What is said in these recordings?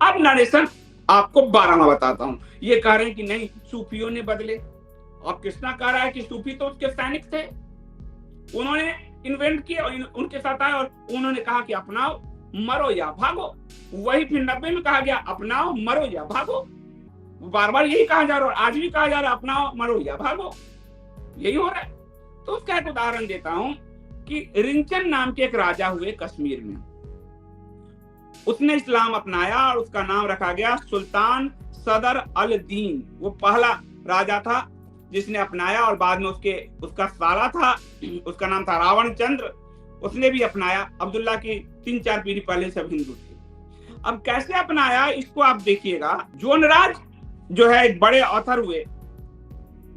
अब नरेशन आपको 12 में बताता हूं। ये कह रहे हैं कि नहीं, सूफियों ने बदले। अब कृष्णा कह रहा है कि सूफी तो उसके सैनिक थे, उन्होंने इन्वेंट किया, उनके साथ आए और उन्होंने कहा कि अपनाओ मरो या भागो। वही फिर 90 में कहा गया अपनाओ मरो या भागो। बार बार यही कहा जा रहा है और आज भी कहा जा रहा है अपनाओ मरो या भागो, यही हो रहा है। तो उसका एक उदाहरण देता हूं कि रिंचन नाम के एक राजा हुए कश्मीर में। उसने इस्लाम अपनाया और उसका नाम रखा गया सुल्तान सदर अल दीन। वो पहला राजा था जिसने अपनाया और बाद में उसका साला था, उसका नाम था रावण चंद्र, उसने भी अपनाया। अब्दुल्ला की 3-4 पीढ़ी पहले सब हिंदू थे। अब कैसे अपनाया इसको आप देखिएगा। जोन राज जो है एक बड़े ऑथर हुए,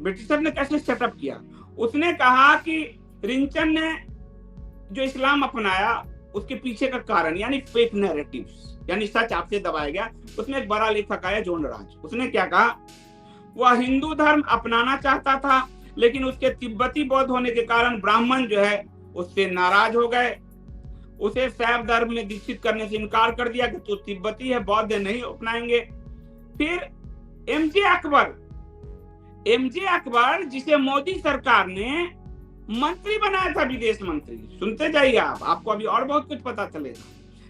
ब्रिटिशर ने कैसे सेटअप किया। उसने कहा कि रिंचन ने जो इस्लाम अपनाया उसके पीछे का कारण यानी फेक नैरेटिव्स, यानी सच आपसे दबाया गया। उसमें एक बड़ा लेखक आया जोन राज। उसने क्या कहा, वह हिंदू धर्म अपनाना चाहता था लेकिन उसके तिब्बती बौद्ध होने के कारण ब्राह्मण जो है उससे नाराज हो गए। उसे शैव धर्म में दीक्षित करने से इनकार कर दिया कि तू तिब्बती है, बौद्ध नहीं अपनाएंगे। फिर एमजे अकबर जिसे मोदी सरकार ने मंत्री बनाया था, विदेश मंत्री, सुनते जाइए आपको अभी और बहुत कुछ पता चलेगा।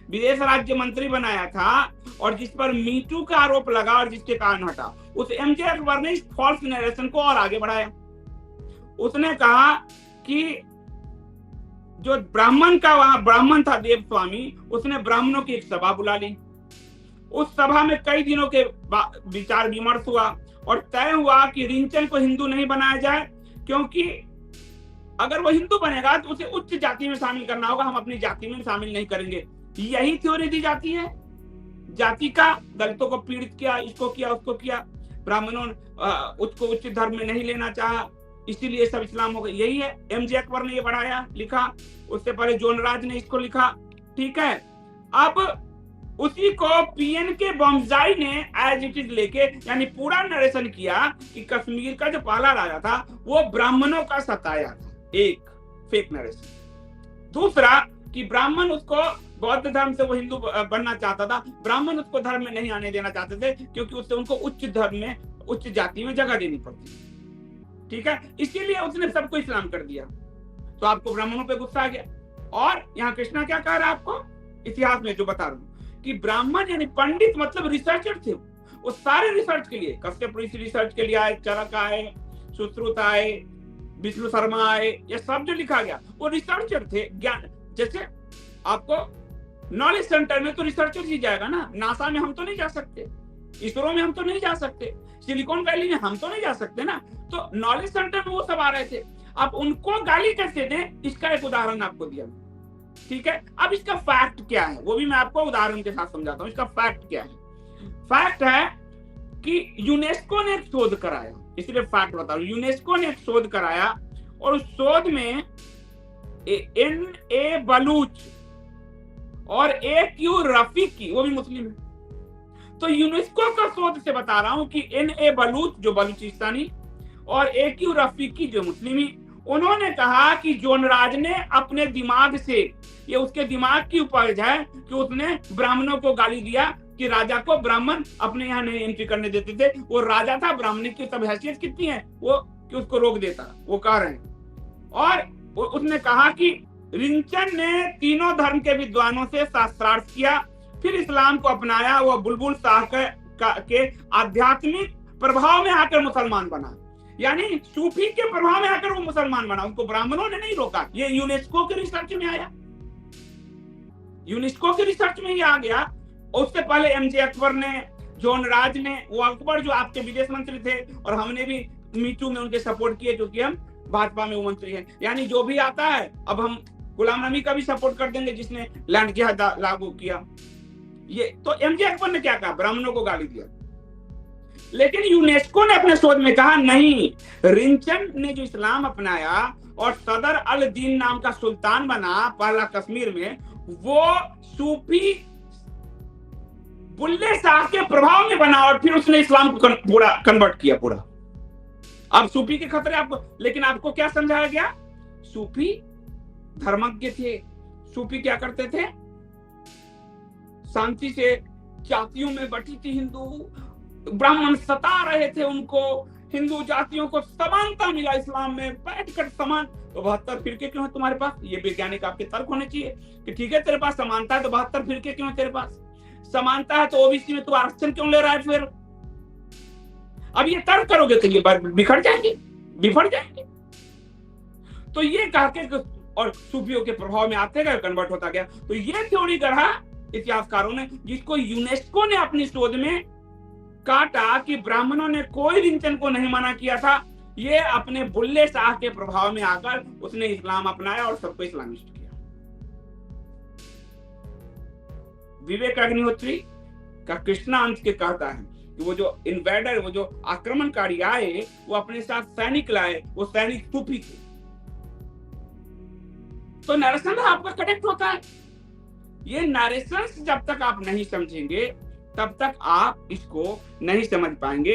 विदेश राज्य मंत्री बनाया था और जिस पर मीटू का आरोप लगा और जिसके कारण हटा, उस एमजे अकबर ने इस फॉल्स नरेशन को और आगे बढ़ाया। उसने कहा कि जो वहां ब्राह्मण था देव स्वामी, उसने ब्राह्मणों की एक सभा बुला ली। उस सभा में कई दिनों के विचार विमर्श हुआ और तय हुआ कि रिंचन को हिंदू नहीं बनाया जाए, क्योंकि अगर वो हिंदू बनेगा तो उसे उच्च जाति में शामिल करना होगा, हम अपनी जाति में शामिल नहीं करेंगे। यही थ्योरी दी जाती है जाति का। दलितों को पीड़ित किया, इसको किया, उसको किया। ब्राह्मणों उसको उच्च धर्म में नहीं लेना चाहा, इसीलिए सब इस्लाम हो गया। यही है, एमजे अकबर ने ये बढ़ाया, लिखा। उससे पहले जोन राज ने इसको लिखा। ठीक है, अब उसी को पीएन के बॉम्जाई ने एज इट इज लेके यानी पूरा नरेशन किया कि कश्मीर का जो पहला राजा था वो ब्राह्मणों का सताया था, एक फेक नरेशन। दूसरा कि ब्राह्मण उसको बौद्ध धर्म से वो हिंदू बनना चाहता था, ब्राह्मण उसको धर्म में नहीं आने देना चाहते थे क्योंकि उससे उनको उच्च धर्म में, उच्च जाति में जगह देनी पड़ती। ठीक है, इसीलिए उसने सबको इस्लाम कर दिया। तो आपको ब्राह्मणों पे गुस्सा आ गया। और यहाँ कृष्णा क्या कह रहा है आपको इतिहास में जो बता रहा हूँ कि ब्राह्मण यानी पंडित मतलब रिसर्चर थे। वो सारे रिसर्च के लिए, कश्यप ऋषि रिसर्च के लिए आए, चरक आए, सुश्रुत आए, विष्णु शर्मा आए, ये सब जो लिखा गया वो रिसर्चर थे। ज्ञान, जैसे आपको नॉलेज सेंटर में तो रिसर्चर ही जाएगा ना, नासा में हम तो नहीं जा सकते, इसरो में हम तो नहीं जा सकते, सिलिकॉन वैली में हम तो नहीं जा सकते ना। तो नॉलेज सेंटर में वो सब आ रहे थे। अब उनको गाली कैसे दें, इसका एक उदाहरण आपको दिया। ठीक है, अब इसका फैक्ट क्या है वो भी मैं आपको उदाहरण के साथ समझाता हूँ। इसका फैक्ट क्या है? फैक्ट है कि यूनेस्को ने एक शोध कराया, इसलिए फैक्ट बता रहा हूं। यूनेस्को ने एक शोध कराया और उस शोध में N.A. बलूच और A.Q. रफीकी, वो भी मुस्लिम है। तो यूनेस्को का शोध से बता रहा हूं कि N.A. बलूच जो बलूचिस्तानी और A.Q. रफीकी जो मुस्लिमी, उन्होंने कहा कि जोन राज ने अपने दिमाग से, ये उसके दिमाग की उपज है कि उसने ब्राह्मणों को गाली दिया कि राजा को ब्राह्मण अपने यहाँ नहीं एंट्री करने देते थे। वो राजा था, ब्राह्मण की तब हैसियत कितनी है वो कि उसको रोक देता, वो कह रहे हैं। और उसने कहा कि रिंचन ने तीनों धर्म के विद्वानों से शास्त्रार्थ किया, फिर इस्लाम को अपनाया। वो बुलबुल शाह के आध्यात्मिक प्रभाव में आकर मुसलमान बना, यानी सूफी के प्रभाव में आकर वो मुसलमान बना, उनको ब्राह्मणों ने नहीं रोका। ये यूनेस्को के रिसर्च में आया, यूनेस्को के रिसर्च में ही आ गया। उससे पहले एमजे अकबर ने, जोन राज ने, वो अकबर जो आपके विदेश मंत्री थे और हमने भी मीटू में उनके सपोर्ट किए क्योंकि हम भाजपा में वो मंत्री हैं। यानी जो भी आता है अब हम गुलाम नबी का भी सपोर्ट कर देंगे जिसने लैंड जिहाद लागू किया। ये तो एमजे अकबर ने क्या कहा, ब्राह्मणों को गाली दिया। लेकिन यूनेस्को ने अपने शोध में कहा नहीं, रिंचन ने जो इस्लाम अपनाया और सदर अल दीन नाम का सुल्तान बना पहला कश्मीर में, वो सूफी बुल्ले शाह के प्रभाव में बना और फिर उसने इस्लाम को पूरा कन्वर्ट किया पूरा। अब सूफी के खतरे आपको, लेकिन आपको क्या समझाया गया सूफी धर्मज्ञ थे। सूफी क्या करते थे? शांति से जातियों में बटी थी हिंदू, ब्राह्मण सता रहे थे उनको, हिंदू जातियों को समानता मिला इस्लाम में, बैठकर समान। तो 72 फिरके क्यों है तुम्हारे पास? ये वैज्ञानिक आपके तर्क होने चाहिए कि ठीक है तेरे पास समानता है तो 72 फिरके क्यों है तेरे पास? समानता है तो ओबीसी में तू आरक्षण क्यों ले रहा है फिर? अब ये तर्क करोगे तो ये बिखर जाएंगे, बिफर जाएंगे। तो ये कह के और सूफियों के प्रभाव में आते गए, कन्वर्ट होता गया। तो ये थ्योरी गढ़ा इतिहासकारों ने, जिसको यूनेस्को ने अपनी शोध में काटा कि ब्राह्मणों ने कोई रिंचन को नहीं मना किया था। ये अपने बुल्ले शाह के प्रभाव में आकर उसने इस्लाम अपनाया और सबको इस्लामिस्ट किया। विवेक अग्निहोत्री का कृष्णा अंश के कहता है कि वो जो इन्वेडर, वो जो आक्रमणकारी आए, वो अपने साथ सैनिक लाए, वो सैनिक सूफी थे। तो नरेशन आपका कनेक्ट होता है। ये नरेशन जब तक आप नहीं समझेंगे तब तक आप इसको नहीं समझ पाएंगे।